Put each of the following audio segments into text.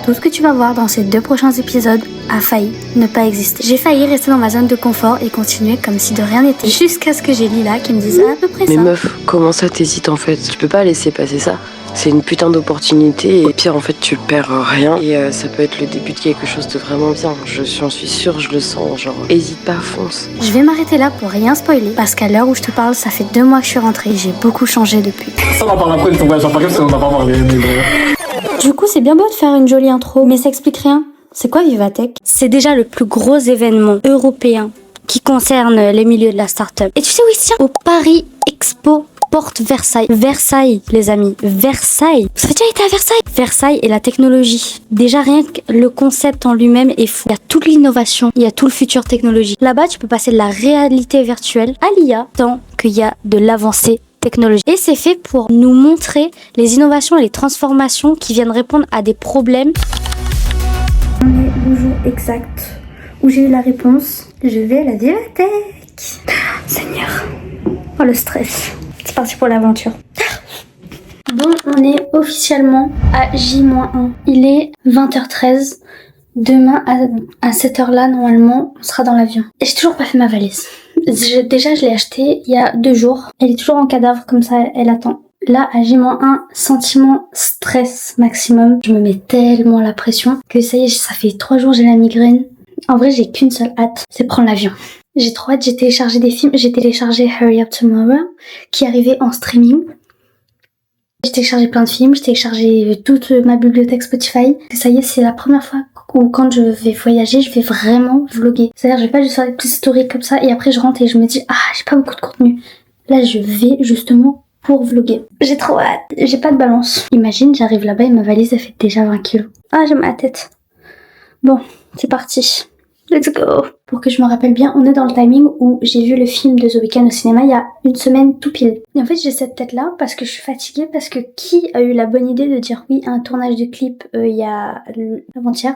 Tout ce que tu vas voir dans ces 2 prochains épisodes a failli ne pas exister. J'ai failli rester dans ma zone de confort et continuer comme si de rien n'était. Jusqu'à ce que j'ai Lila qui me dise à peu près ça. Mais meuf, comment ça t'hésites en fait? Tu peux pas laisser passer ça. C'est une putain d'opportunité et pire en fait tu perds rien et ça peut être le début de quelque chose de vraiment bien. J'en suis sûre, je le sens, genre hésite pas, fonce. Je vais m'arrêter là pour rien spoiler parce qu'à l'heure où je te parle, ça fait 2 mois que je suis rentrée et j'ai beaucoup changé depuis. Ça va parler après de ton voyage à Paris parce qu'on en a pas parlé. Du coup, c'est bien beau de faire une jolie intro, mais ça explique rien. C'est quoi Vivatech? C'est déjà le plus gros événement européen qui concerne les milieux de la start-up. Et tu sais où il se tient? Au Paris Expo Porte Versailles. Versailles, les amis. Versailles. Vous avez déjà été à Versailles? Versailles et la technologie. Déjà, rien que le concept en lui-même est fou. Il y a toute l'innovation, il y a tout le futur technologique. Là-bas, tu peux passer de la réalité virtuelle à l'IA tant qu'il y a de l'avancée technologique. Et c'est fait pour nous montrer les innovations et les transformations qui viennent répondre à des problèmes. On est le jour exact où j'ai eu la réponse. Je vais à la Vivatech. Seigneur. Oh, le stress. C'est parti pour l'aventure. Bon, on est officiellement à J-1. Il est 20h13. Demain, à cette heure-là, normalement, on sera dans l'avion. Et j'ai toujours pas fait ma valise. Déjà, je l'ai achetée il y a 2 jours. Elle est toujours en cadavre, comme ça, elle attend. Là, à J-1, sentiment stress maximum. Je me mets tellement la pression que ça y est, ça fait 3 jours, j'ai la migraine. En vrai, j'ai qu'une seule hâte, c'est prendre l'avion. J'ai trop hâte, j'ai téléchargé des films. J'ai téléchargé Hurry Up Tomorrow, qui arrivait en streaming. J'ai téléchargé plein de films, j'ai téléchargé toute ma bibliothèque Spotify. Ça y est, c'est la première fois où quand je vais voyager, je vais vraiment vlogger. C'est-à-dire, je vais pas juste faire des petites stories comme ça et après je rentre et je me dis, ah, j'ai pas beaucoup de contenu. Là, je vais justement pour vlogger. J'ai trop hâte, j'ai pas de balance. Imagine, j'arrive là-bas et ma valise, elle fait déjà 20 kilos. Ah, j'ai ma tête. Bon, c'est parti. Let's go. Pour que je me rappelle bien, on est dans le timing où j'ai vu le film de The Weeknd au cinéma il y a 1 semaine tout pile. Et en fait, j'ai cette tête-là parce que je suis fatiguée, parce que qui a eu la bonne idée de dire oui à un tournage de clip il y a avant-hier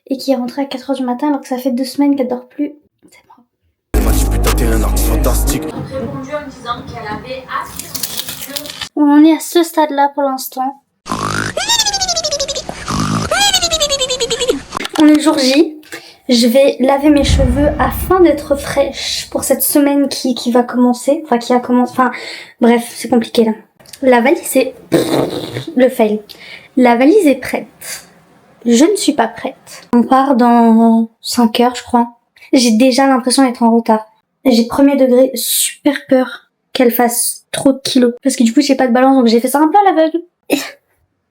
et qui est rentré à 4h du matin alors que ça fait 2 semaines qu'elle dort plus. C'est moi. On en est à ce stade-là pour l'instant. On est le jour J. Je vais laver mes cheveux afin d'être fraîche pour cette semaine qui va commencer. Enfin, qui a commencé. Enfin, bref, c'est compliqué là. La valise est... Le fail. La valise est prête. Je ne suis pas prête. On part dans 5 heures, je crois. J'ai déjà l'impression d'être en retard. J'ai premier degré super peur qu'elle fasse trop de kilos. Parce que du coup, j'ai pas de balance, donc j'ai fait ça un peu à l'aveugle.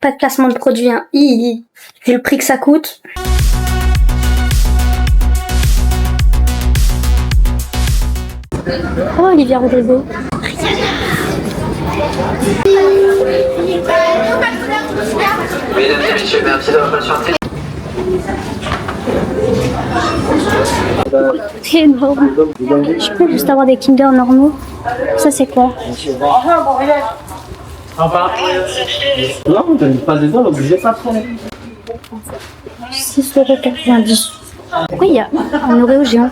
Pas de placement de produit, hein. Vu le prix que ça coûte. Oh, Olivia Rodrigo. Mesdames et messieurs, merci d'avoir patienté. C'est énorme. Je peux juste avoir des Kinder normaux. Ça, c'est quoi? Non, t'as pas des dents, l'obligé pas trop. 6,90 €. Pourquoi il y a un Oreo géant?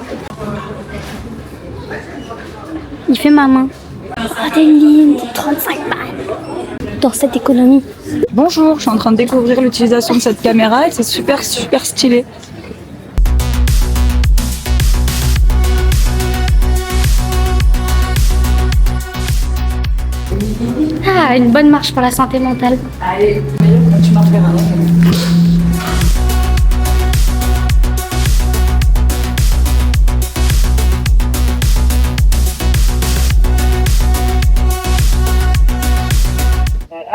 Il fait ma main. Oh, des lignes de 35 balles. Dans cette économie. Bonjour, je suis en train de découvrir l'utilisation de cette caméra et c'est super stylé. Ah, une bonne marche pour la santé mentale. Allez, tu m'en fais un.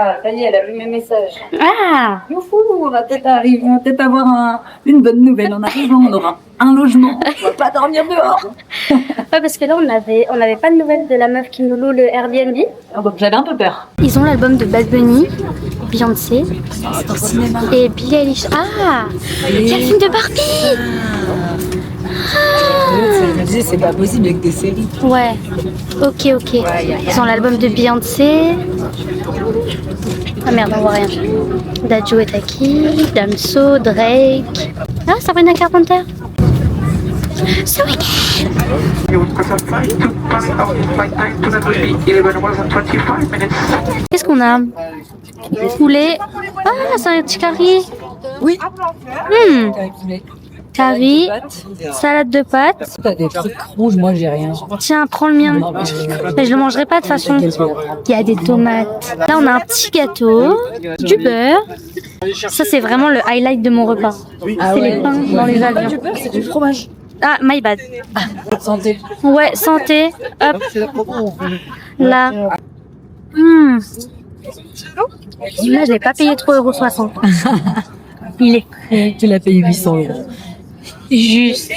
Ah, ça y est, elle a vu mes messages. Ah, Youhou, on va peut-être avoir une bonne nouvelle. En arrivant, on aura un logement. On va pas dormir dehors. ouais, parce que là, on avait pas de nouvelles de la meuf qui nous loue le Airbnb. Ah, donc j'avais un peu peur. Ils ont l'album de Bad Bunny, Beyoncé Au cinéma. et Billie Eilish. Ah, il y a le film de Barbie. Je me disais, c'est pas possible avec des séries. Ouais, ok. Ils ont l'album de Beyoncé. Ah merde, on voit rien. Dadju et Taki, Damso, Drake. Ah, Sabrina Carpenter. Ce week-end. Qu'est-ce qu'on a? Poulet. Ah, c'est un petit curry. Oui. Curry, salade de pâtes. T'as des trucs rouges, moi j'ai rien. Tiens, prends le mien. Mais je le mangerai pas de toute façon. Il y a des tomates. Là, on a un petit gâteau, du beurre. Ça, c'est vraiment le highlight de mon repas. C'est les pains dans les avions. Du beurre, c'est du fromage. Ah, my bad. Santé. Ouais, santé. Hop, là. Là, je l'ai pas payé 3,60 €. Il est prêt. Tu l'as payé 800 €. Juste.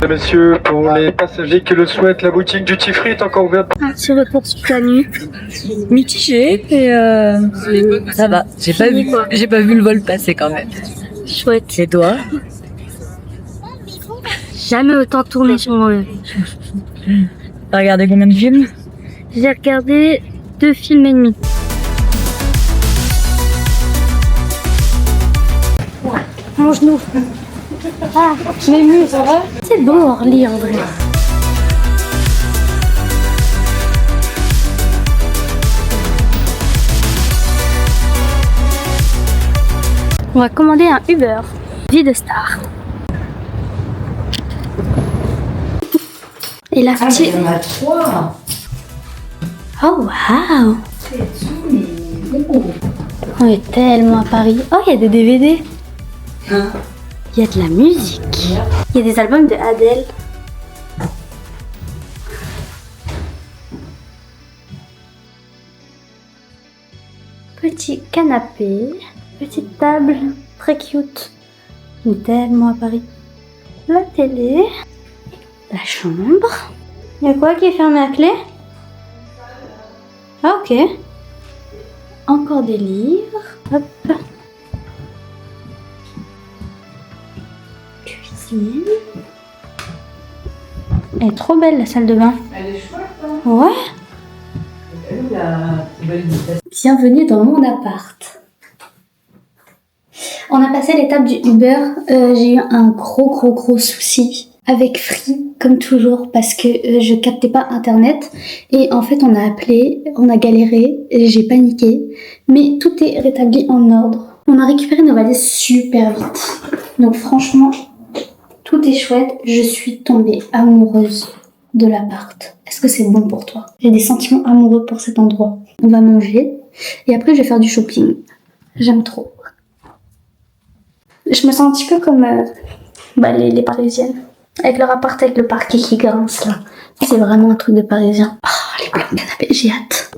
Messieurs, pour les passagers qui le souhaitent, la boutique Duty Free est encore ouverte. Un petit retour toute la nuit. Mitigé, et ça va. J'ai pas vu le vol passer quand même. Chouette. Et toi? Jamais autant tourné sur moi. T'as regardé combien de films? J'ai regardé 2 films et demi. Mon genou. Ah, je l'ai mu, ça va? C'est beau Orly en vrai. On va commander un Uber. Vie de star. Et la petite... Il y en a 3. Oh waouh! On est tellement à Paris. Oh, il y a des DVD. Il y a de la musique. Il y a des albums de Adele. Petit canapé, petite table, très cute. On est tellement à Paris. La télé, la chambre. Il y a quoi qui est fermé à clé? Ah ok. Encore des livres. Hop. Cuisine. Elle est trop belle la salle de bain. Elle est chouette, hein? Ouais. Bienvenue dans mon appart. On a passé l'étape du Uber. J'ai eu un gros souci avec Free, comme toujours, parce que je captais pas internet. Et en fait, on a appelé, on a galéré, j'ai paniqué. Mais tout est rétabli en ordre. On a récupéré nos valises super vite. Donc franchement, tout est chouette. Je suis tombée amoureuse de l'appart. Est-ce que c'est bon pour toi? J'ai des sentiments amoureux pour cet endroit. On va manger et après je vais faire du shopping. J'aime trop. Je me sens un petit peu comme les Parisiennes. Avec leur appart avec le parquet qui grince là. C'est vraiment un truc de Parisien. Oh, les plans de canapé, j'ai hâte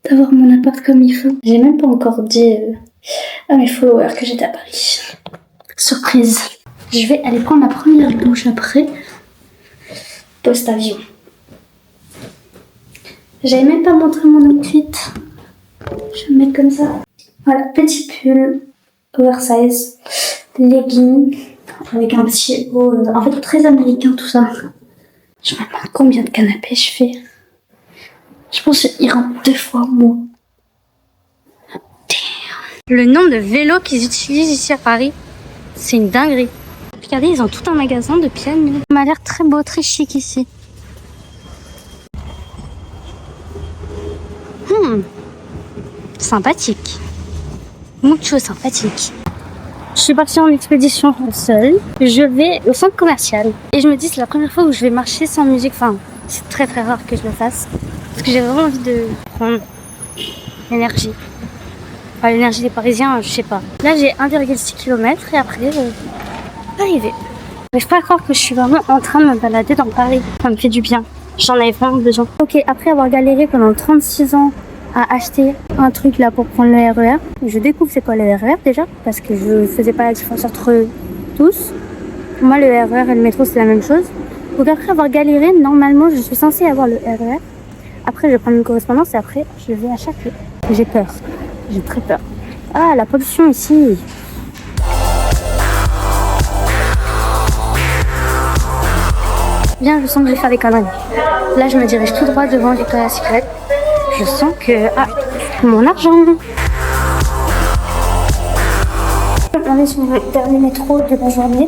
d'avoir mon appart comme il faut. J'ai même pas encore dit à mes followers que j'étais à Paris. Surprise. Je vais aller prendre ma première douche après. Post-avion. J'avais même pas montré mon outfit. Je vais me mettre comme ça. Voilà, petit pull oversize, leggings avec un petit haut. En fait, très américain tout ça. Je me demande combien de canapés je fais. Je pense qu'il rentre 2 fois moi. Le nombre de vélos qu'ils utilisent ici à Paris, c'est une dinguerie. Regardez, ils ont tout un magasin de pianos. Ça m'a l'air très beau, très chic ici. Sympathique. Mucho sympathique. Je suis partie en expédition seule. Je vais au centre commercial. Et je me dis, c'est la première fois où je vais marcher sans musique. Enfin, c'est très rare que je le fasse. Parce que j'ai vraiment envie de prendre l'énergie. Enfin, l'énergie des Parisiens, je sais pas. Là, j'ai 1,6 km et après, arrivé. Mais je peux pas croire que je suis vraiment en train de me balader dans Paris. Ça me fait du bien. J'en avais vraiment besoin. Ok, après avoir galéré pendant 36 ans à acheter un truc là pour prendre le RER, je découvre c'est quoi le RER déjà, parce que je faisais pas la différence entre eux tous. Pour moi, le RER et le métro, c'est la même chose. Donc après avoir galéré, normalement, je suis censée avoir le RER. Après, je vais prendre une correspondance et après, je vais à chaque lieu. J'ai peur. J'ai très peur. Ah, la pollution ici. Bien, je sens que je vais faire des conneries. Là, je me dirige tout droit devant Victoria's Secret. Je sens que... Ah, mon argent. On est sur le dernier métro de la journée.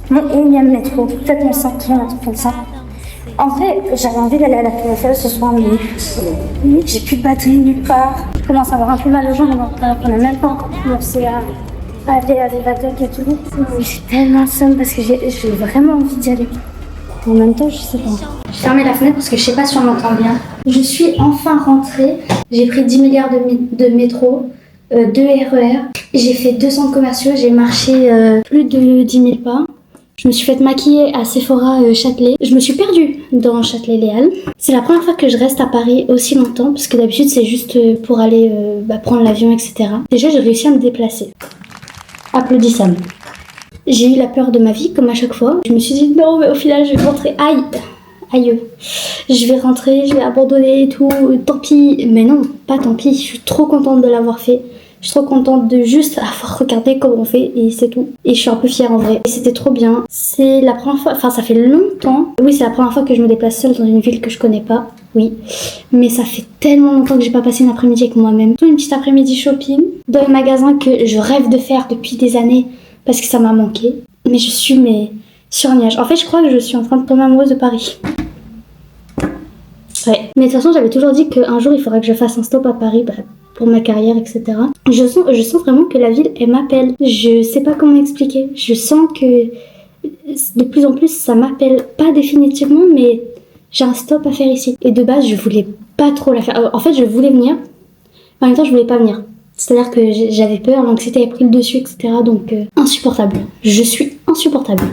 mon énième métro, peut-être mon 5e, un truc comme ça. En vrai, j'avais envie d'aller à la PFL ce soir, mais j'ai plus de batterie nulle part. Je commence à avoir un peu mal aux jambes, alors qu'on n'a même pas encore commencé à aller à Vivatech et tout. J'ai tellement somme parce que j'ai vraiment envie d'y aller. En même temps, je sais pas. J'ai fermé la fenêtre parce que je sais pas si on m'entend bien. Je suis enfin rentrée. J'ai pris 10 milliards de métro, 2 RER. J'ai fait 2 centres commerciaux. J'ai marché plus de 10 000 pas. Je me suis fait maquiller à Sephora Châtelet. Je me suis perdue dans Châtelet-Les Halles. C'est la première fois que je reste à Paris aussi longtemps parce que d'habitude c'est juste pour aller prendre l'avion, etc. Déjà, j'ai réussi à me déplacer. Applaudissable. J'ai eu la peur de ma vie, comme à chaque fois. Je me suis dit, non, mais au final, je vais rentrer. Aïe. Je vais rentrer, je vais abandonner et tout. Tant pis. Mais non, pas tant pis. Je suis trop contente de l'avoir fait. Je suis trop contente de juste avoir regardé comment on fait et c'est tout. Et je suis un peu fière en vrai. Et c'était trop bien. C'est la première fois, enfin ça fait longtemps. Oui, c'est la première fois que je me déplace seule dans une ville que je connais pas. Oui. Mais ça fait tellement longtemps que j'ai pas passé une après-midi avec moi-même. Une petite après-midi shopping dans un magasin que je rêve de faire depuis des années parce que ça m'a manqué. Mais je suis sur un nuage. En fait, je crois que je suis en train de tomber amoureuse de Paris. Ouais. Mais de toute façon, j'avais toujours dit qu'un jour il faudrait que je fasse un stop à Paris. Pour ma carrière, etc. Je sens vraiment que la ville, elle m'appelle. Je sais pas comment expliquer. Je sens que de plus en plus, ça m'appelle. Pas définitivement, mais j'ai un stop à faire ici. Et de base, je voulais pas trop la faire. En fait, je voulais venir. En même temps, je voulais pas venir. C'est-à-dire que j'avais peur, l'anxiété avait pris le dessus, etc. Donc, insupportable. Je suis insupportable.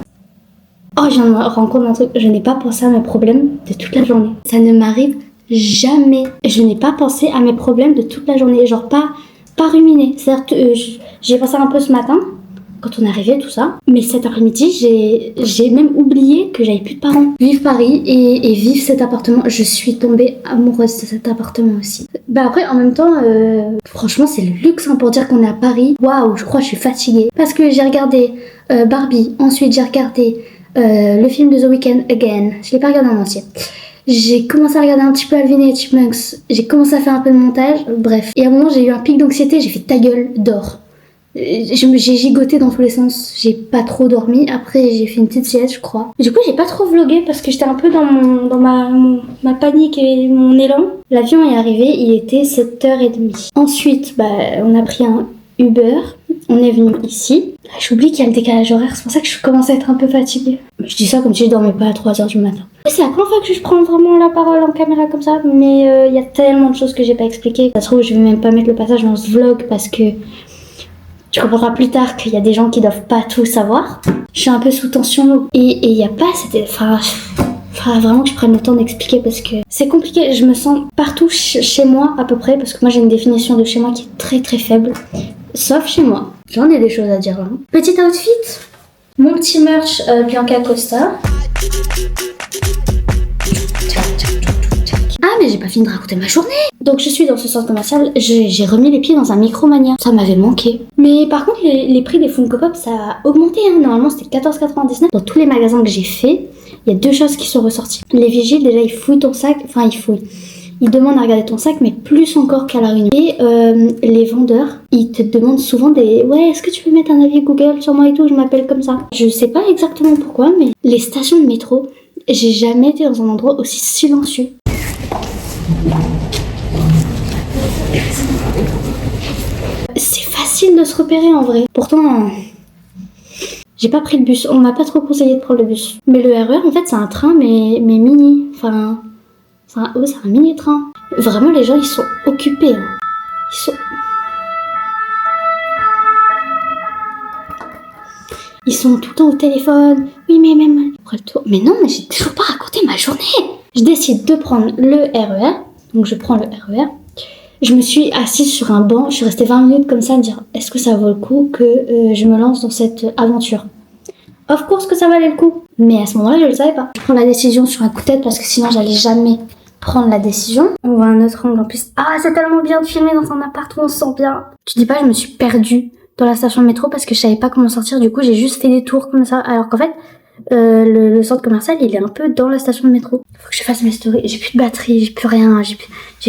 Oh, je viens de me rendre compte d'un truc. Je n'ai pas pensé à mes problèmes de toute la journée. Ça ne m'arrive jamais. Je n'ai pas pensé à mes problèmes de toute la journée. Genre pas ruminer. C'est-à-dire j'ai pensé un peu ce matin, quand on est arrivé, tout ça. Mais cet après-midi, j'ai même oublié que j'avais plus de parents. Vive Paris et vive cet appartement. Je suis tombée amoureuse de cet appartement aussi. Après, en même temps, franchement, c'est le luxe pour dire qu'on est à Paris. Waouh, je crois que je suis fatiguée. Parce que j'ai regardé Barbie. Ensuite, j'ai regardé le film de The Weeknd Again. Je l'ai pas regardé en entier. J'ai commencé à regarder un petit peu Alvin et les Chipmunks. J'ai commencé à faire un peu de montage. Bref. Et à un moment, j'ai eu un pic d'anxiété. J'ai fait ta gueule, dors. J'ai gigoté dans tous les sens. J'ai pas trop dormi. Après, j'ai fait une petite sieste, je crois. Du coup, j'ai pas trop vlogué parce que j'étais un peu dans ma panique et mon élan. L'avion est arrivé. Il était 7h30. Ensuite, on a pris un Uber. On est venu ici. J'oublie qu'il y a le décalage horaire. C'est pour ça que je commence à être un peu fatiguée. Je dis ça comme si je dormais pas à 3h du matin. C'est la première fois que je prends vraiment la parole en caméra comme ça. Mais il y a tellement de choses que j'ai pas expliquées. Ça se trouve, je vais même pas mettre le passage dans ce vlog parce que tu comprendras plus tard qu'il y a des gens qui doivent pas tout savoir. Je suis un peu sous tension et il y a pas cette... Faudra vraiment que je prenne le temps d'expliquer parce que c'est compliqué. Je me sens partout chez moi à peu près parce que moi j'ai une définition de chez moi qui est très très faible. Sauf chez moi. J'en ai des choses à dire là. Petit outfit. Mon petit merch Bianca Costa. Ah mais j'ai pas fini de raconter ma journée. Donc je suis dans ce centre commercial, j'ai remis les pieds dans un Micromania. Ça m'avait manqué. Mais par contre les prix des Funko Pop ça a augmenté. Normalement c'était 14,99. Dans tous les magasins que j'ai fait, il y a deux choses qui sont ressorties. Les vigiles déjà ils fouillent ton sac. Enfin ils fouillent. Ils demandent à regarder ton sac, mais plus encore qu'à la réunion. Et les vendeurs, ils te demandent souvent des... Ouais, est-ce que tu peux mettre un avis Google sur moi et tout, je m'appelle comme ça. Je sais pas exactement pourquoi, mais les stations de métro, j'ai jamais été dans un endroit aussi silencieux. C'est facile de se repérer en vrai. Pourtant, j'ai pas pris le bus. On m'a pas trop conseillé de prendre le bus. Mais le RER, en fait, c'est un train, mais mini. Enfin... c'est un mini-train. Vraiment, les gens, ils sont occupés. Hein. Ils sont tout le temps au téléphone. Oui, mais même... Mais non, mais j'ai toujours pas raconté ma journée. Je décide de prendre le RER. Donc, je prends le RER. Je me suis assise sur un banc. Je suis restée 20 minutes comme ça à me dire est-ce que ça vaut le coup que je me lance dans cette aventure? Of course que ça valait le coup. Mais à ce moment-là, je le savais pas. Je prends la décision sur un coup de tête parce que sinon, j'allais jamais prendre la décision. On voit un autre angle en plus. Ah, c'est tellement bien de filmer dans un appart où on se sent bien. Tu dis pas, je me suis perdue dans la station de métro parce que je savais pas comment sortir. Du coup, j'ai juste fait des tours comme ça. Alors qu'en fait, Le centre commercial, il est un peu dans la station de métro. Faut que je fasse mes stories. J'ai plus de batterie, j'ai plus rien, j'ai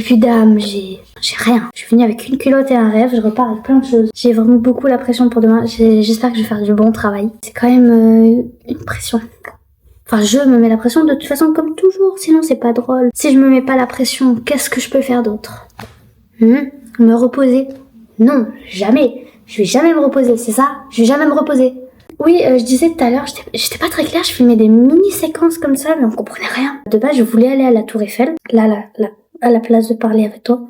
plus d'âme, j'ai rien. Je suis venue avec une culotte et un rêve, je repars avec plein de choses. J'ai vraiment beaucoup la pression pour demain. J'espère que je vais faire du bon travail. C'est quand même une pression. Enfin, je me mets la pression de toute façon comme toujours, sinon c'est pas drôle. Si je me mets pas la pression, qu'est-ce que je peux faire d'autre? Me reposer? Non, jamais. Je vais jamais me reposer, c'est ça? Je vais jamais me reposer. Oui, je disais tout à l'heure, j'étais pas très claire, je filmais des mini-séquences comme ça, mais on comprenait rien. De base, je voulais aller à la Tour Eiffel, là, à la place de parler avec toi.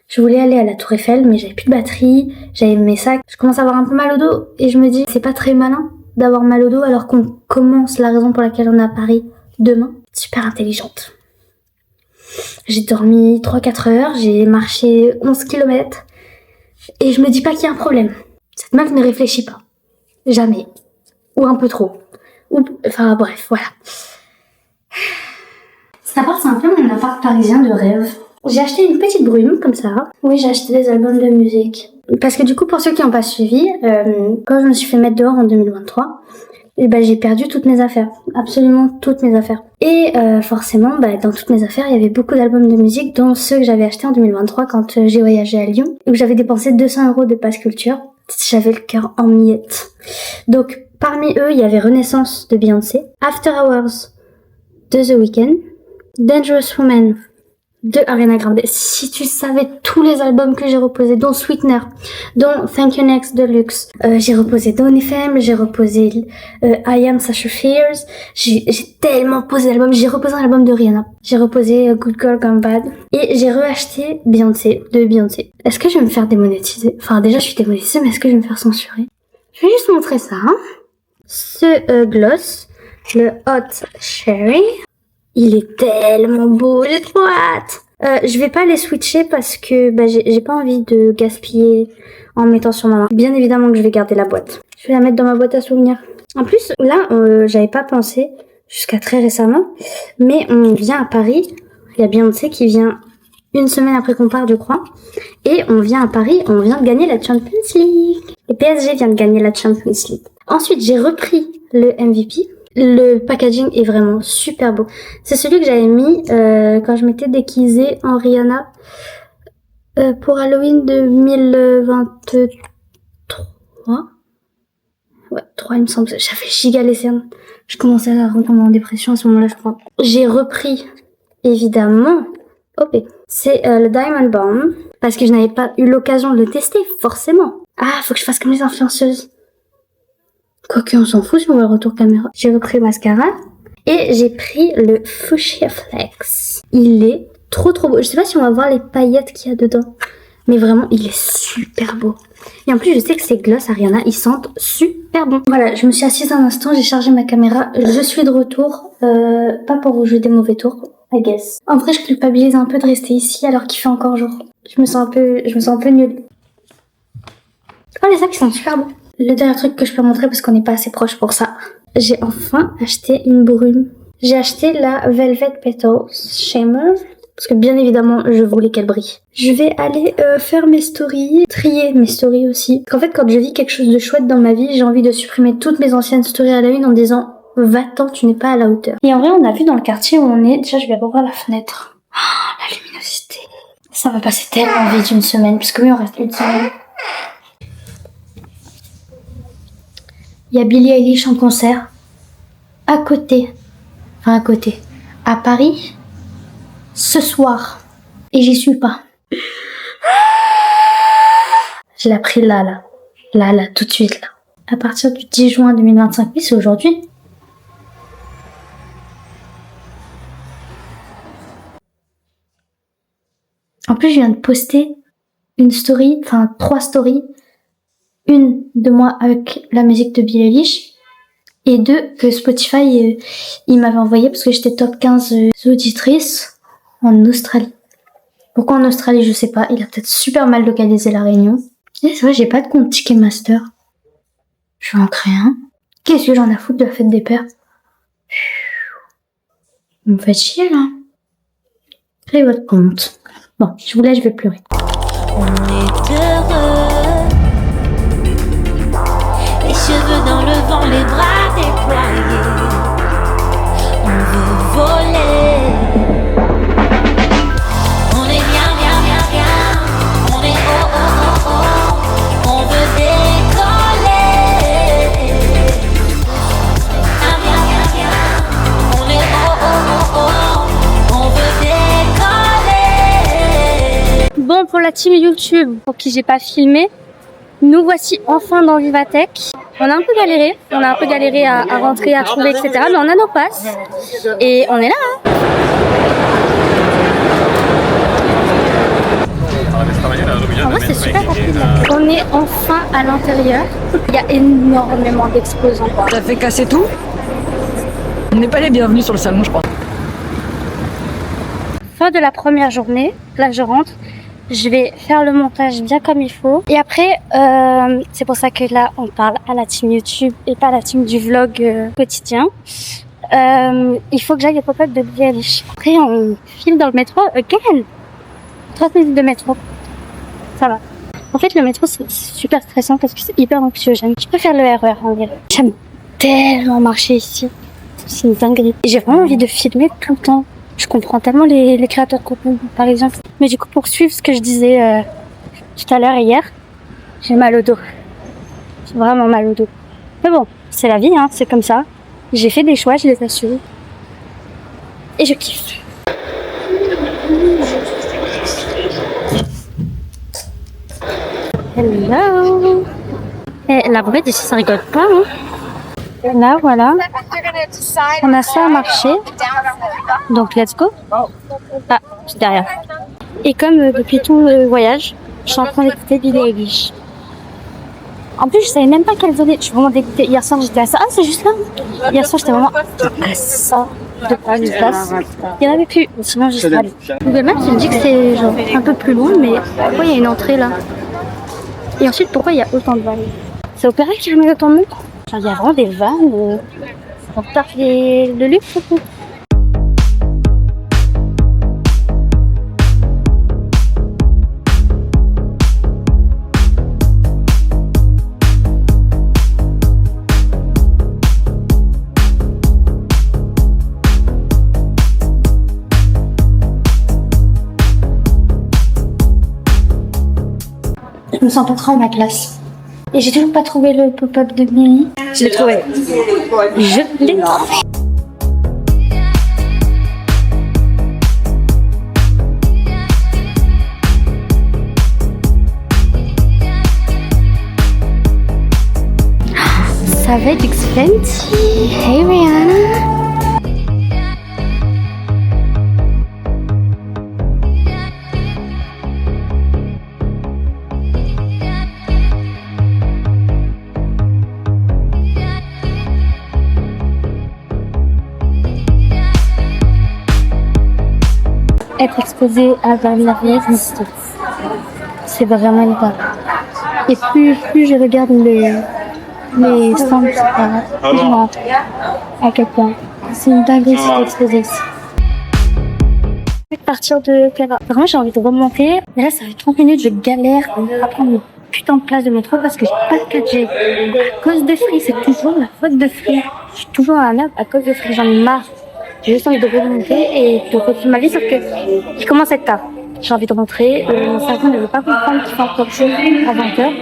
Je voulais aller à la Tour Eiffel, mais j'avais plus de batterie, j'avais mes sacs. Je commence à avoir un peu mal au dos, et je me dis, c'est pas très malin d'avoir mal au dos alors qu'on commence la raison pour laquelle on est à Paris demain. Super intelligente. J'ai dormi 3-4 heures, j'ai marché 11 km, et je me dis pas qu'il y a un problème. Cette meuf ne réfléchit pas. Jamais. Ou un peu trop. Enfin bref, voilà. Cet appart, c'est un peu mon appart parisien de rêve. J'ai acheté une petite brume, comme ça. Oui, j'ai acheté des albums de musique. Parce que du coup, pour ceux qui n'ont pas suivi, quand je me suis fait mettre dehors en 2023, j'ai perdu toutes mes affaires. Absolument toutes mes affaires. Et forcément, dans toutes mes affaires, il y avait beaucoup d'albums de musique, dont ceux que j'avais achetés en 2023 quand j'ai voyagé à Lyon, où j'avais dépensé 200 € de passe culture. J'avais le cœur en miettes. Donc, parmi eux, il y avait Renaissance de Beyoncé, After Hours de The Weeknd, Dangerous Woman de Ariana Grande. Si tu savais tous les albums que j'ai reposés, dont Sweetener, dont Thank You Next Deluxe, j'ai reposé Dawn FM, j'ai reposé I Am Sasha Fierce, j'ai tellement posé d'albums, j'ai reposé un album de Rihanna, j'ai reposé Good Girl Gone Bad, et j'ai reacheté Beyoncé, de Beyoncé. Est-ce que je vais me faire démonétiser? Enfin, déjà je suis démonétisée, mais est-ce que je vais me faire censurer? Je vais juste montrer ça, hein. Ce gloss, le Hot Cherry, il est tellement beau, j'ai trop hâte. Je vais pas les switcher parce que j'ai pas envie de gaspiller en mettant sur ma main. Bien évidemment que je vais garder la boîte. Je vais la mettre dans ma boîte à souvenirs. En plus, là, j'avais pas pensé jusqu'à très récemment, mais on vient à Paris. Il y a Beyoncé qui vient une semaine après qu'on parte, je crois. Et on vient à Paris, on vient de gagner la Champions League. Et PSG vient de gagner la Champions League. Ensuite, j'ai repris le MVP. Le packaging est vraiment super beau. C'est celui que j'avais mis quand je m'étais déguisée en Rihanna pour Halloween 2023. Ouais, 3 il me semble. J'avais giga les cernes. Je commençais à retomber en dépression à ce moment-là, je crois. J'ai repris, évidemment, OP. C'est le Diamond Balm, parce que je n'avais pas eu l'occasion de le tester, forcément. Ah, faut que je fasse comme les influenceuses. Quoique on s'en fout si on voit le retour caméra. J'ai repris le mascara et j'ai pris le Fuchsia Flex. Il est trop beau. Je sais pas si on va voir les paillettes qu'il y a dedans, mais vraiment il est super beau. Et en plus je sais que ces gloss Ariana, ils sentent super bon. Voilà, je me suis assise un instant, j'ai chargé ma caméra, je suis de retour. Pas pour vous jouer des mauvais tours, I guess. En vrai je culpabilise un peu de rester ici alors qu'il fait encore jour. Je me sens un peu nulle. Oh les sacs ils sont super beaux. Le dernier truc que je peux montrer parce qu'on n'est pas assez proche pour ça. J'ai enfin acheté une brume. J'ai acheté la Velvet Petals Shimmer parce que bien évidemment je voulais qu'elle brille. Je vais aller faire mes stories, trier mes stories aussi. Parce qu'en fait quand je vis quelque chose de chouette dans ma vie, j'ai envie de supprimer toutes mes anciennes stories à la une en disant va-t'en, tu n'es pas à la hauteur. Et en vrai on a vu dans le quartier où on est, déjà je vais revoir la fenêtre. Oh, la luminosité. Ça va passer tellement vite une semaine parce que oui on reste une semaine. Il y a Billie Eilish en concert, à Paris, ce soir. Et j'y suis pas. Je l'ai pris là, tout de suite, là. À partir du 10 juin 2025, oui, c'est aujourd'hui. En plus, je viens de poster une story, enfin 3 stories. Une de moi avec la musique de Billie Eilish et 2 que Spotify il m'avait envoyé parce que j'étais top 15 auditrices en Australie. Pourquoi en Australie je sais pas, il a peut-être super mal localisé la Réunion. Et c'est vrai j'ai pas de compte Ticketmaster. Je vais en créer un. Qu'est-ce que j'en ai à foutre de la fête des pères? Vous me faites chier là. Créez votre compte. Bon, je vous laisse, je vais pleurer. On est heureux. Les cheveux dans le vent, les bras déployés. la team YouTube pour qui j'ai pas filmé, nous voici enfin dans Vivatech. On a un peu galéré à rentrer, à trouver, etc. Mais on a nos passes et on est là. Hein. En vrai, c'est super rapide. On est enfin à l'intérieur. Il y a énormément d'exposants. Ça fait casser tout. On n'est pas les bienvenus sur le salon, je crois. Fin de la première journée, là je rentre. Je vais faire le montage bien comme il faut. Et après, c'est pour ça que là, on parle à la team YouTube et pas à la team du vlog quotidien. Il faut que j'aille au pop-up de Billie Eilish. Après, on file dans le métro. 30 minutes de métro. Ça va. En fait, le métro, c'est super stressant parce que c'est hyper anxiogène. Je préfère le RER en vrai. J'aime tellement marcher ici. C'est une dinguerie. J'ai vraiment envie de filmer tout le temps. Je comprends tellement les créateurs de contenu, par exemple. Mais du coup, pour suivre ce que je disais tout à l'heure et hier, j'ai mal au dos. J'ai vraiment mal au dos. Mais bon, c'est la vie, hein, c'est comme ça. J'ai fait des choix, je les assume. Et je kiffe. Hello. Et la brette ici, ça rigole pas, hein. Et là, voilà. On a ça à marcher. Donc, let's go. Ah, c'est derrière. Et comme depuis tout le voyage, je suis en train d'écouter Billie Eilish. En plus, je savais même pas qu'elle venait. Je suis vraiment dégoûtée. Hier soir, j'étais à ça. Ah, c'est juste là. Hier soir, j'étais vraiment à ça de place. Il y en avait plus. Mais sinon, j'y serais allée. Google Maps, il me dit que c'est genre un peu plus loin, mais pourquoi il y a une entrée là? Et ensuite, pourquoi il y a autant de vannes? C'est Opéra qui remet autant de monde? Il y a vraiment des vannes. On tape le luxe ou quoi? Je me sens pas trop à ma classe. Et j'ai toujours pas trouvé le pop-up de Billie. Je l'ai trouvé. Je l'ai trouvé. Savage X Fenty. Hey Rihanna. Être exposé à la réalité, c'est vraiment une part. Et plus je regarde les stands, plus je me rends à quel point c'est une dinguerie d'être exposé ici. Je vais partir de Clara. Vraiment, j'ai envie de remonter. Mais là, ça fait 30 minutes, je galère à prendre une putain de place de métro parce que j'ai pas de 4G. À cause de Free, c'est toujours la faute de Free. Je suis toujours à la merde à cause de Free, j'en ai marre. J'ai juste envie de remonter et de continuer ma vie, sauf que il commence à être tard. J'ai envie de rentrer. Mon cerveau ne veut pas comprendre qu'il fait encore chaud à 20h.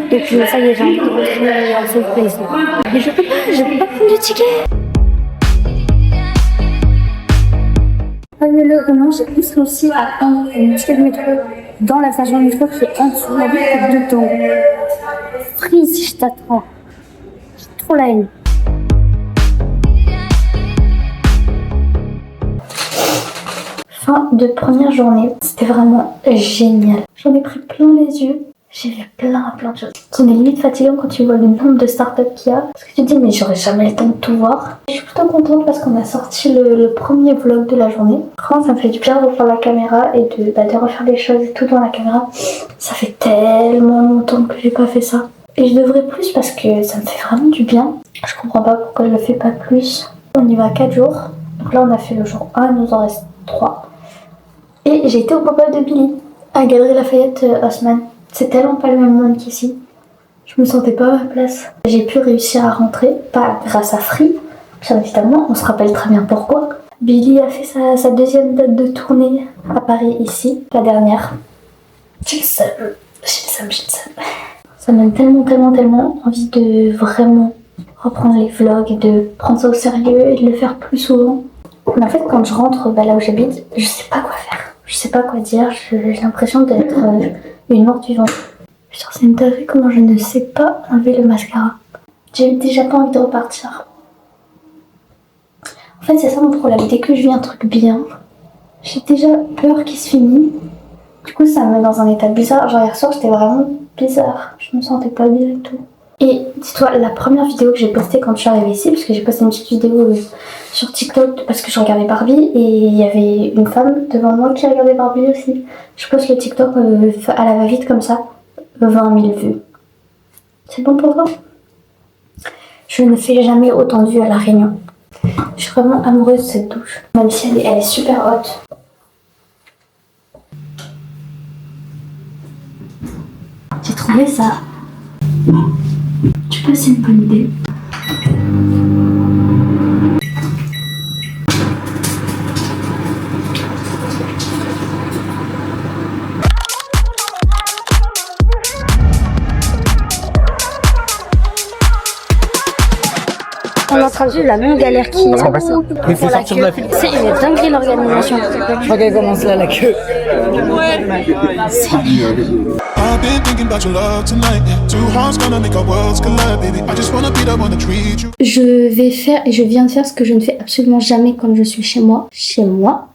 Donc ça y est, j'ai envie de continuer à se faire ici. Mais je peux pas prendre de ticket. Voyez-le, vraiment, j'ai plus réussi à prendre une ticket de métro dans la station de métro qui est en dessous. La vie est dedans. Free si je t'attends. J'ai trop la haine. Fin de première journée, c'était vraiment génial. J'en ai pris plein les yeux, j'ai vu plein de choses. C'est limite fatigant quand tu vois le nombre de startups qu'il y a, parce que tu te dis mais j'aurais jamais le temps de tout voir. Je suis plutôt contente parce qu'on a sorti le premier vlog de la journée. Vraiment ça me fait du bien de refaire la caméra et de refaire des choses et tout dans la caméra. Ça fait tellement longtemps que j'ai pas fait ça. Et je devrais plus parce que ça me fait vraiment du bien. Je comprends pas pourquoi je le fais pas plus. On y va 4 jours, donc là on a fait le jour 1, il nous en reste 3. Et j'ai été au pop-up de Billie, à Galerie Lafayette Haussmann. C'est tellement pas le même monde qu'ici. Je me sentais pas à ma place. J'ai pu réussir à rentrer, pas grâce à Free, bien évidemment, on se rappelle très bien pourquoi. Billie a fait sa deuxième date de tournée à Paris ici, la dernière. J'ai le seum. Ça me donne tellement envie de vraiment reprendre les vlogs et de prendre ça au sérieux et de le faire plus souvent. Mais en fait, quand je rentre là où j'habite, je sais pas quoi faire. Je sais pas quoi dire, j'ai l'impression d'être une morte vivante. Putain, c'est une dinguerie comment je ne sais pas enlever le mascara. J'ai déjà pas envie de repartir. En fait, c'est ça mon problème. Dès que je vis un truc bien, j'ai déjà peur qu'il se finisse. Du coup, ça me met dans un état bizarre. Genre hier soir, j'étais vraiment bizarre. Je me sentais pas bien et tout. Et dis-toi, la première vidéo que j'ai postée quand je suis arrivée ici, parce que j'ai posté une petite vidéo sur TikTok parce que je regardais Barbie et il y avait une femme devant moi qui regardait Barbie aussi. Je poste le TikTok à la va-vite comme ça, 20 000 vues. C'est bon pour toi? Je ne fais jamais autant de vues à La Réunion. Je suis vraiment amoureuse de cette douche, même si elle est super haute. J'ai trouvé ça. Tu peux, c'est une bonne idée. On est en train de vivre la même galère qu'il y a. Il faut sortir de la file. C'est une dinguerie l'organisation. Je crois qu'elle commence là la queue. I've been thinking about your love tonight. Two hearts gonna make our worlds collide, baby. I just wanna be the one to treat you. Je vais faire et je viens de faire ce que je ne fais absolument jamais quand je suis chez moi. Chez moi.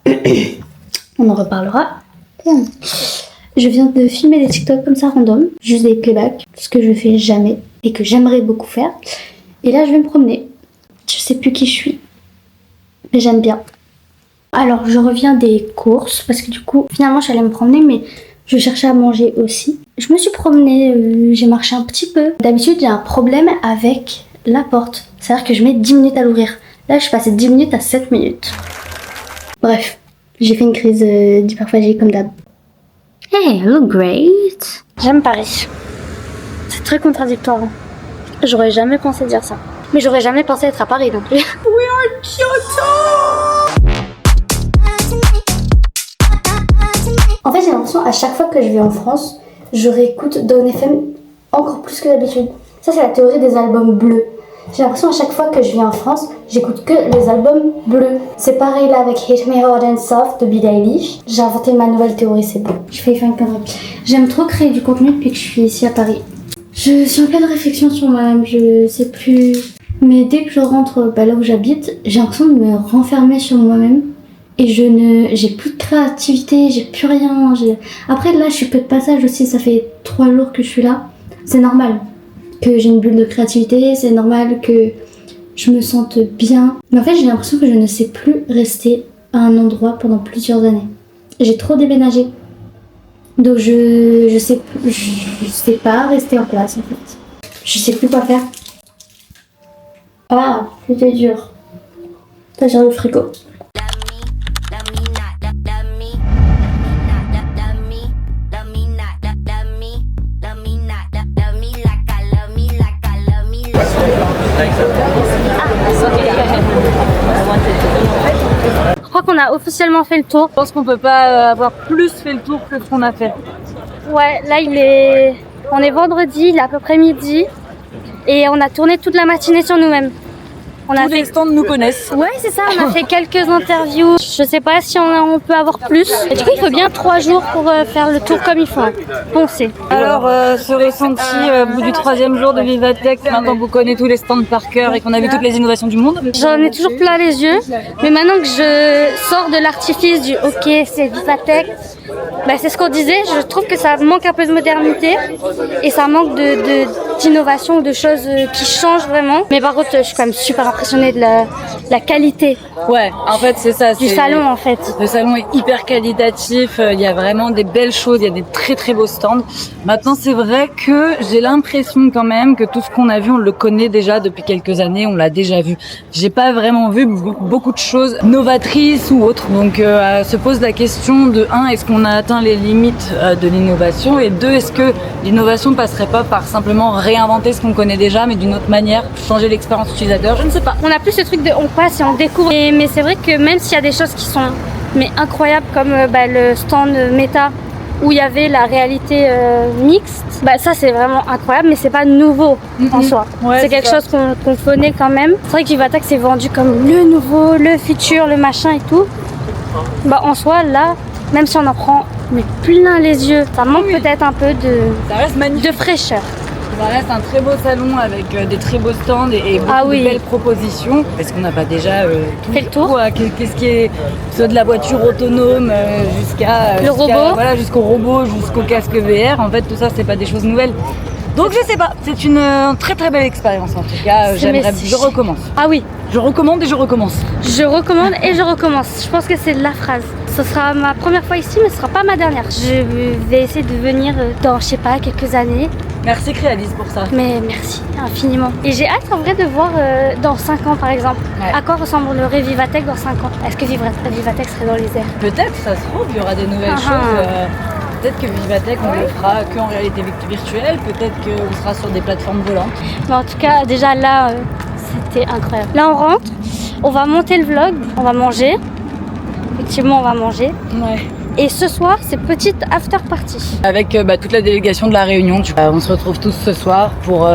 On en reparlera. Je viens de filmer des TikTok comme ça random, juste des playbacks, ce que je fais jamais et que j'aimerais beaucoup faire. Et là, je vais me promener. Je sais plus qui je suis, mais j'aime bien. Alors, je reviens des courses parce que du coup, finalement, je suis allée me promener, mais je cherchais à manger aussi. Je me suis promenée, j'ai marché un petit peu. D'habitude, j'ai un problème avec la porte. C'est-à-dire que je mets 10 minutes à l'ouvrir. Là, je suis passée de 10 minutes à 7 minutes. Bref, j'ai fait une crise d'hyperphagie comme d'hab. Hey, look great. J'aime Paris. C'est très contradictoire. J'aurais jamais pensé dire ça. Mais j'aurais jamais pensé être à Paris non plus. En fait, j'ai l'impression à chaque fois que je vais en France, je réécoute Dawn FM encore plus que d'habitude. Ça, c'est la théorie des albums bleus. J'ai l'impression à chaque fois que je viens en France, j'écoute que les albums bleus. C'est pareil là avec Hit Me Hard and Soft de Billie Eilish. J'ai inventé ma nouvelle théorie, c'est bon. Je fais une connerie. J'aime trop créer du contenu depuis que je suis ici à Paris. Je suis en pleine réflexion sur moi-même, je sais plus. Mais dès que je rentre là où j'habite, j'ai l'impression de me renfermer sur moi-même. Et j'ai plus de créativité, j'ai plus rien. Après là, je suis peu de passage aussi, ça fait 3 jours que je suis là. C'est normal que j'ai une bulle de créativité, c'est normal que je me sente bien. Mais en fait, j'ai l'impression que je ne sais plus rester à un endroit pendant plusieurs années. J'ai trop déménagé. Donc je sais pas rester en place en fait. Je sais plus quoi faire. Ah, c'était dur. T'as géré le frigo. Je crois qu'on a officiellement fait le tour. Je pense qu'on peut pas avoir plus fait le tour que ce qu'on a fait. Ouais, là on est vendredi, il est à peu près midi et on a tourné toute la matinée sur nous-mêmes. Tous les stands nous connaissent. Ouais, c'est ça, on a fait quelques interviews. Je sais pas si on peut avoir plus. Et du coup, il faut bien 3 jours pour faire le tour comme il faut. Poncer. Alors, ce ressenti au bout du 3e jour de Vivatech, maintenant qu'on connaît tous les stands par cœur et qu'on a vu toutes les innovations du monde. J'en ai toujours plein les yeux, mais maintenant que je sors de l'artifice du OK, c'est Vivatech, bah c'est ce qu'on disait, je trouve que ça manque un peu de modernité et ça manque d'innovation ou de choses qui changent vraiment. Mais par contre, je suis quand même super impressionnée de la qualité. Ouais, en fait, c'est ça. Du salon, en fait. Le salon est hyper qualitatif, il y a vraiment des belles choses, il y a des très très beaux stands. Maintenant, c'est vrai que j'ai l'impression quand même que tout ce qu'on a vu, on le connaît déjà depuis quelques années, on l'a déjà vu. J'ai pas vraiment vu beaucoup de choses novatrices ou autres. Donc, se pose la question de 1, est-ce qu'on a atteint les limites de l'innovation, et 2, est-ce que l'innovation passerait pas par simplement réinventer ce qu'on connaît déjà, mais d'une autre manière, changer l'expérience utilisateur, je ne sais pas. On a plus ce truc de on passe et on découvre. Mais c'est vrai que même s'il y a des choses qui sont incroyables, comme le stand méta où il y avait la réalité mixte, ça c'est vraiment incroyable, mais c'est pas nouveau en soi. Ouais, c'est quelque chose qu'on connaît quand même. C'est vrai que Vivatech s'est vendu comme le nouveau, le futur, le machin et tout. En soi là, Même si on en prend mais plein les yeux, ça manque peut-être un peu Ça reste magnifique. de fraîcheur. Ça reste un très beau salon avec des très beaux stands et beaucoup de belles propositions. Est-ce qu'on n'a pas déjà fait le tour? Qu'est-ce qui est soit de la voiture autonome jusqu'à le robot, voilà, jusqu'au robot, jusqu'au casque VR. En fait, tout ça, c'est pas des choses nouvelles. Donc je sais pas, c'est une très très belle expérience en tout cas. Je recommence. Ah oui, je recommande et je recommence. Je recommande et je recommence. Je pense que c'est la phrase. Ce sera ma première fois ici, mais ce sera pas ma dernière. Je vais essayer de venir dans, je sais pas, quelques années. Merci Créalise pour ça. Mais merci infiniment. Et j'ai hâte en vrai de voir dans 5 ans par exemple. Ouais. À quoi ressemblerait Vivatech dans 5 ans? Est-ce que Vivatech serait dans les airs? Peut-être, ça se trouve, il y aura des nouvelles choses. Peut-être que Vivatech, on le fera qu'en réalité virtuelle. Peut-être qu'on sera sur des plateformes volantes. Mais en tout cas, déjà là, c'était incroyable. Là, on rentre, on va monter le vlog, on va manger. Effectivement, on va manger. Ouais. Et ce soir, c'est petite after party. Avec toute la délégation de la Réunion. On se retrouve tous ce soir pour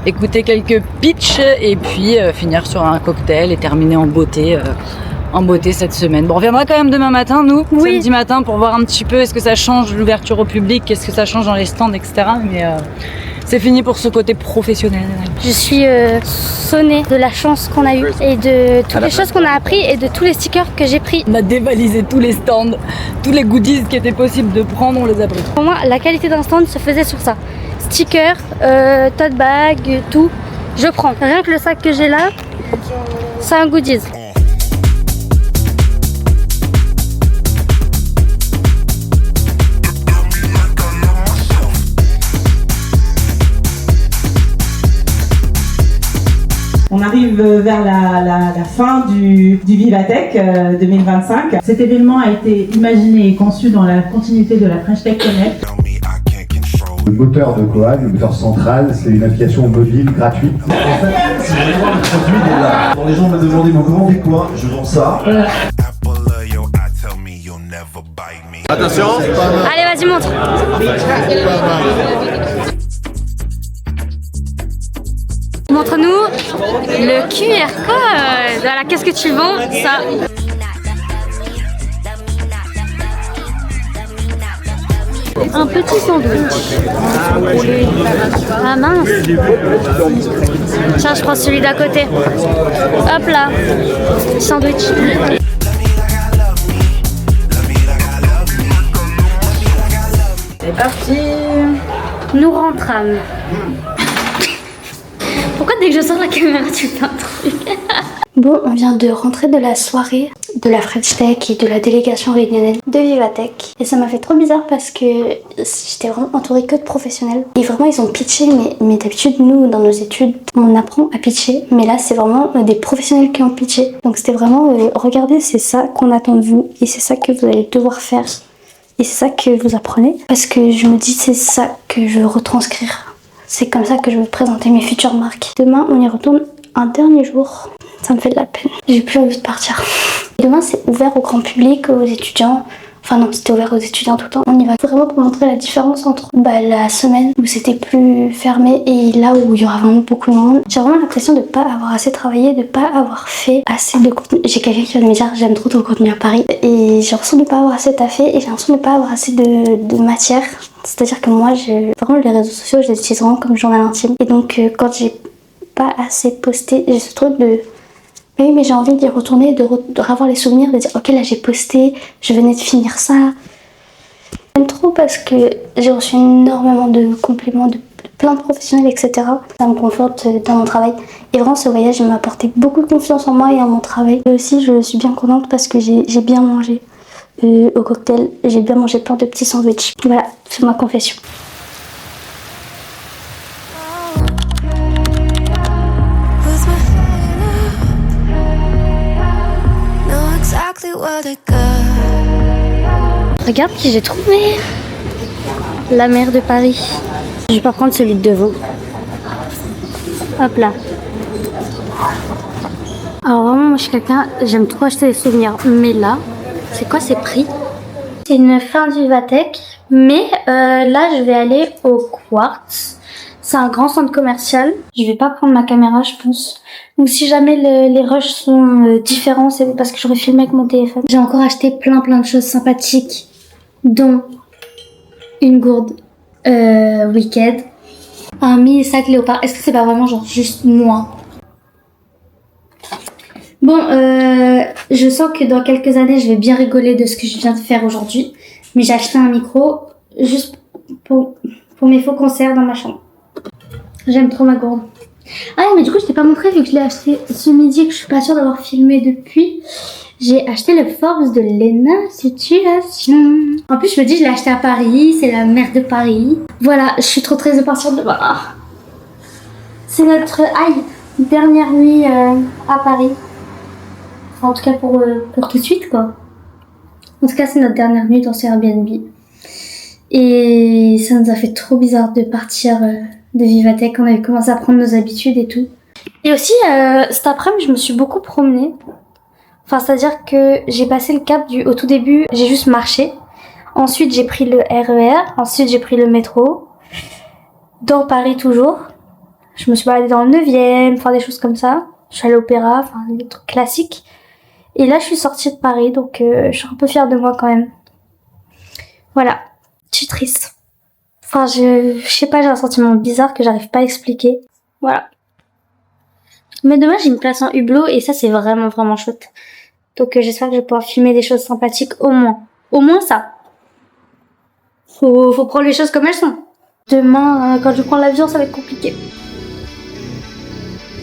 écouter quelques pitchs et puis finir sur un cocktail et terminer en beauté cette semaine. Bon, on reviendra quand même demain matin, nous, samedi matin, pour voir un petit peu est-ce que ça change l'ouverture au public, qu'est-ce que ça change dans les stands, etc. Mais c'est fini pour ce côté professionnel. Je suis sonnée de la chance qu'on a eue et de toutes les choses qu'on a appris et de tous les stickers que j'ai pris. On a dévalisé tous les stands, tous les goodies qui étaient possibles de prendre, on les a pris. Pour moi, la qualité d'un stand se faisait sur ça. Stickers, tote bag, tout. Je prends. Rien que le sac que j'ai là, c'est un goodies. On arrive vers la fin du Vivatech 2025. Cet événement a été imaginé et conçu dans la continuité de la French Tech Connect. Le moteur de Kohan, le moteur central, c'est une application mobile gratuite. En fait, c'est vraiment le produit est là. Quand les gens me demandent vous vendez quoi, je vends ça. Attention. Allez, vas-y, montre. Montre-nous le QR code. Voilà, qu'est-ce que tu vends? Ça. Un petit sandwich. Ah mince. Tiens, je prends celui d'à côté. Hop là. Sandwich. C'est parti. Nous rentrâmes. Pourquoi dès que je sors la caméra, tu fais un truc? Bon, on vient de rentrer de la soirée de la French Tech et de la délégation réunionnelle de Vivatech. Et ça m'a fait trop bizarre parce que j'étais vraiment entourée que de professionnels. Et vraiment, ils ont pitché, mais d'habitude, nous, dans nos études, on apprend à pitcher. Mais là, c'est vraiment des professionnels qui ont pitché. Donc c'était vraiment, regardez, c'est ça qu'on attend de vous. Et c'est ça que vous allez devoir faire. Et c'est ça que vous apprenez. Parce que je me dis, c'est ça que je veux retranscrire. C'est comme ça que je veux présenter mes futures marques. Demain, on y retourne un dernier jour. Ça me fait de la peine. J'ai plus envie de partir. Demain, c'est ouvert au grand public, aux étudiants. Enfin non, c'était ouvert aux étudiants tout le temps. On y va vraiment pour montrer la différence entre la semaine où c'était plus fermé et là où il y aura vraiment beaucoup de monde. J'ai vraiment l'impression de pas avoir assez travaillé, de pas avoir fait assez de contenu. J'ai quelqu'un qui vient de me dire j'aime trop ton contenu à Paris et j'ai l'impression de pas avoir assez taffé et j'ai l'impression de pas avoir assez de matière. C'est-à-dire que moi, vraiment les réseaux sociaux, je les utilise vraiment comme journal intime. Et donc quand j'ai pas assez posté, j'ai ce truc de oui, mais j'ai envie d'y retourner, de revoir les souvenirs, de dire ok, là j'ai posté, je venais de finir ça. J'aime trop parce que j'ai reçu énormément de compliments de plein de professionnels, etc. Ça me conforte dans mon travail. Et vraiment, ce voyage m'a apporté beaucoup de confiance en moi et en mon travail. Et aussi, je suis bien contente parce que j'ai bien mangé au cocktail. J'ai bien mangé plein de petits sandwichs. Voilà, c'est ma confession. Regarde qui j'ai trouvé. La mer de Paris. Je vais pas prendre celui de devant. Hop là. Alors vraiment, moi je suis quelqu'un, j'aime trop acheter des souvenirs. Mais là, c'est quoi ces prix? C'est une fin du Vivatech. Mais là, je vais aller au Quartz. C'est un grand centre commercial. Je vais pas prendre ma caméra, je pense. Donc si jamais les rushs sont différents, c'est parce que j'aurais filmé avec mon téléphone. J'ai encore acheté plein de choses sympathiques, dont une gourde Wicked, un mini sac léopard. Est-ce que c'est pas vraiment genre juste moi? Bon, je sens que dans quelques années, je vais bien rigoler de ce que je viens de faire aujourd'hui. Mais j'ai acheté un micro juste pour mes faux concerts dans ma chambre. J'aime trop ma gourde. Ah mais du coup, je t'ai pas montré vu que je l'ai acheté ce midi et que je suis pas sûre d'avoir filmé depuis. J'ai acheté le Forbes de Lena Situation. En plus, je me dis, je l'ai acheté à Paris, c'est la mère de Paris. Voilà, je suis trop triste de partir demain. C'est notre dernière nuit à Paris. Enfin, en tout cas pour tout de suite quoi. En tout cas, c'est notre dernière nuit dans ce Airbnb. Et ça nous a fait trop bizarre de partir de Vivatech. On avait commencé à prendre nos habitudes et tout. Et aussi, cet après-midi, je me suis beaucoup promenée. Enfin, c'est-à-dire que j'ai passé le cap au tout début, j'ai juste marché. Ensuite, j'ai pris le RER. Ensuite, j'ai pris le métro. Dans Paris, toujours. Je me suis baladée dans le 9e, enfin des choses comme ça. Je suis allée à l'opéra, enfin des trucs classiques. Et là, je suis sortie de Paris, donc je suis un peu fière de moi quand même. Voilà. Je suis triste. Enfin, je sais pas, j'ai un sentiment bizarre que j'arrive pas à expliquer. Voilà. Mais demain, j'ai une place en hublot et ça, c'est vraiment chouette. Donc j'espère que je vais pouvoir filmer des choses sympathiques au moins. Au moins ça. Faut prendre les choses comme elles sont. Demain, quand je prends l'avion, ça va être compliqué.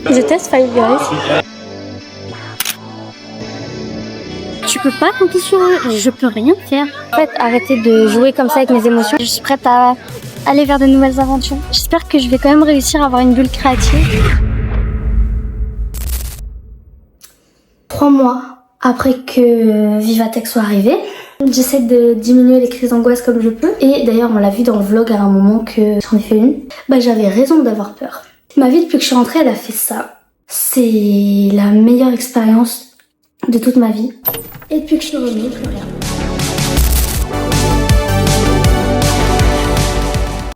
Je teste Five Guys. Tu peux pas compter sur eux, je peux rien faire. En fait, arrêtez de jouer comme ça avec mes émotions. Je suis prête à aller vers de nouvelles aventures. J'espère que je vais quand même réussir à avoir une bulle créative. 3 mois après que Vivatech soit arrivé, j'essaie de diminuer les crises d'angoisse comme je peux. Et d'ailleurs, on l'a vu dans le vlog à un moment que j'en ai fait une. Bah, j'avais raison d'avoir peur. Ma vie, depuis que je suis rentrée, elle a fait ça. C'est la meilleure expérience de toute ma vie. Et depuis que je suis revenue, plus rien.